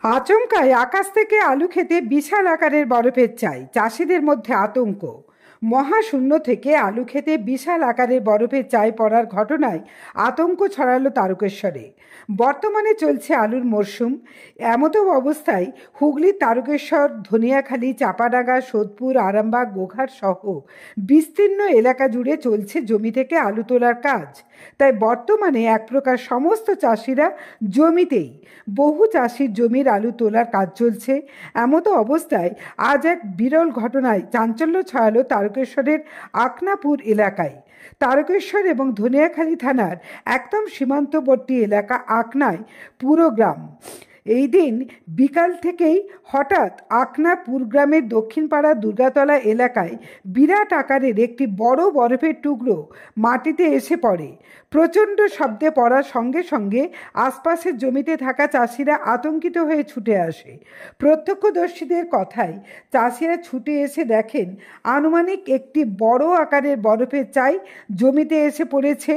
আচমকাই আকাশ থেকে আলু খেতে বিশাল আকারের বরফের চাই, চাষিদের মধ্যে আতঙ্ক। মহাশূন্য থেকে আলু খেতে বিশাল আকারের বরফের চাই পড়ার ঘটনায় আতঙ্ক ছড়ালো তারকেশ্বরে। বর্তমানে চলছে আলুর মরশুম। এমতো অবস্থায় হুগলির তারকেশ্বর, ধনিয়াখালী, চাপাডাঙ্গা, সোদপুর, আরামবাগ, গোঘাট সহ বিস্তীর্ণ এলাকা জুড়ে চলছে জমি থেকে আলু তোলার কাজ। তাই বর্তমানে এক প্রকার সমস্ত চাষিরা জমিতেই। বহু চাষির জমির আলু তোলার কাজ চলছে। এমতো অবস্থায় আজ এক বিরল ঘটনায় চাঞ্চল্য ছড়ালো তারকেশ্বরের আকনাপুর এলাকায়। তারকেশ্বর এবং ধনিয়াখালী থানার একদম সীমান্তবর্তী এলাকা আকনায় পুরো গ্রাম। এই দিন বিকাল থেকেই হঠাৎ আকনাপুর গ্রামের দক্ষিণপাড়া দুর্গাতলা এলাকায় বিরাট আকারের একটি বড় বরফের টুকরো মাটিতে এসে পড়ে। প্রচণ্ড শব্দে পড়ার সঙ্গে সঙ্গে আশপাশের জমিতে থাকা চাষিরা আতঙ্কিত হয়ে ছুটে আসে। প্রত্যক্ষদর্শীদের কথায় চাষিরা ছুটে এসে দেখেন আনুমানিক একটি বড় আকারের বরফের চাই জমিতে এসে পড়েছে।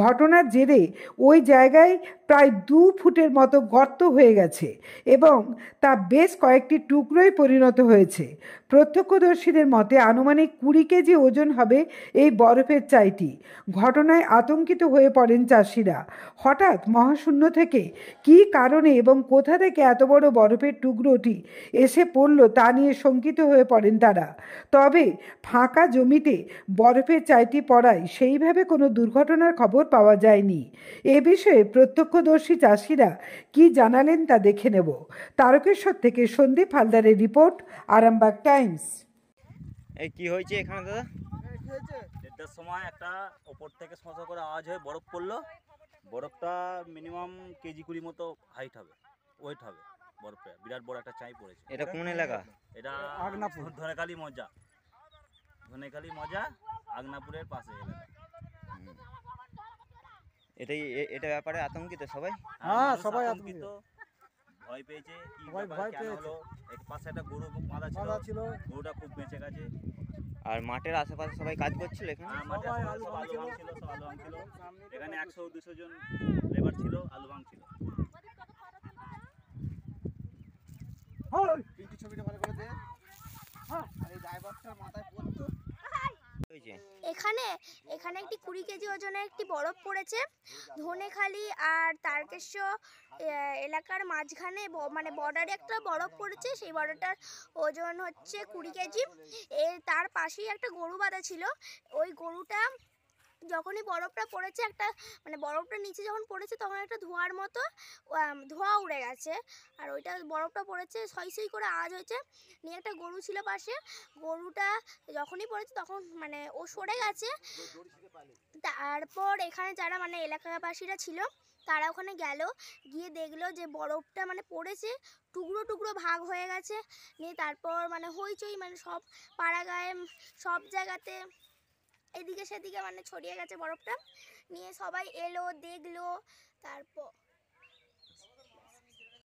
ঘটনার জেরে ওই জায়গায় প্রায় 2 ফুটের মতো গর্ত হয়ে গেছে এবং তা বেশ কয়েকটি টুকরোয় পরিণত হয়েছে। প্রত্যক্ষদর্শীদের মতে আনুমানিক 20 কেজি ওজন হবে এই বরফের চাইটি। ঘটনায় আতঙ্কিত হয়ে পড়েন চাষিরা। হঠাৎ মহাশূন্য থেকে কী কারণে এবং কোথা থেকে এত বড় বরফের টুকরোটি এসে পড়ল তা নিয়ে শঙ্কিত হয়ে পড়েন তারা। তবে ফাঁকা জমিতে বরফের চাইটি পড়ায় সেইভাবে কোনো দুর্ঘটনার খবর পাওয়া যায়নি। এ বিষয়ে প্রত্যক্ষদর্শী চাষিরা কি জানালেন তা দেখে নেব। তারকেশ্বর থেকে সন্দীপ হালদারের রিপোর্ট, আরামবাগ টাইমস। এই কি হয়েছে এখানে দাদা? দেড়টার সময় একটা ওপর থেকে শশা করে আওয়াজ হয়ে বরফ পড়লো। বরফটা মিনিমাম কেজি 20 মতো হাইট হবে, ওয়েট হবে। বরফে বিরাট বড় একটা চাই পড়েছে। এটা কোন এলাকা? এটা ধনেখালী মজা, ধনেখালী মজা আগনাপুরের পাশে এলাকা। এটা ব্যাপারে আতঙ্কিত সবাই? হ্যাঁ, সবাই আতঙ্কিত, ভয় পেয়েছে। কি ভয় পেয়েছে? এক পাশে একটা গরু বাঁধা ছিল, গরুটা খুব বেঁচে গেছে। আর মাঠের আশেপাশে সবাই কাজ করছিল এখানে? মাঠে আলু ভাঙছিল, সব আলু ভাঙছিল। এখানে 100-200 জন লেবার ছিল, আলু ভাঙছিল। এখানে একটি 20 কেজি ওজনের একটি বরফ পড়েছে ধনেখালী আর তারকেশ্বর এলাকার মাঝখানে, মানে বর্ডারে একটা বরফ পড়েছে। সেই বরফটার ওজন হচ্ছে 20 কেজি। তার পাশেই একটা গরু বাঁধা ছিল। ওই গরুটা যখনই বরফটা পড়েছে, মানে বরফটা নিচে যখন পড়েছে তখন একটা ধোঁয়ার মতো ধোঁয়া উড়ে গেছে। আর ওইটা বরফটা পড়েছে, সই সই করে আওয়াজ হয়েছে। নিয়ে একটা গরু ছিল পাশে, গরুটা যখনই পড়েছে তখন মানে ও সরে গেছে। তারপর এখানে যারা মানে এলাকাবাসীরা ছিল তারা ওখানে গেল, গিয়ে দেখলো যে বরফটা মানে পড়েছে, টুকরো টুকরো ভাগ হয়ে গেছে। নিয়ে তারপর মানে হইচই, মানে সব পাড়া গায়ে সব জায়গাতে এদিকে সেদিকে মানে ছড়িয়ে গেছে বরফটা। নিয়ে সবাই এলো, দেখলো। তারপর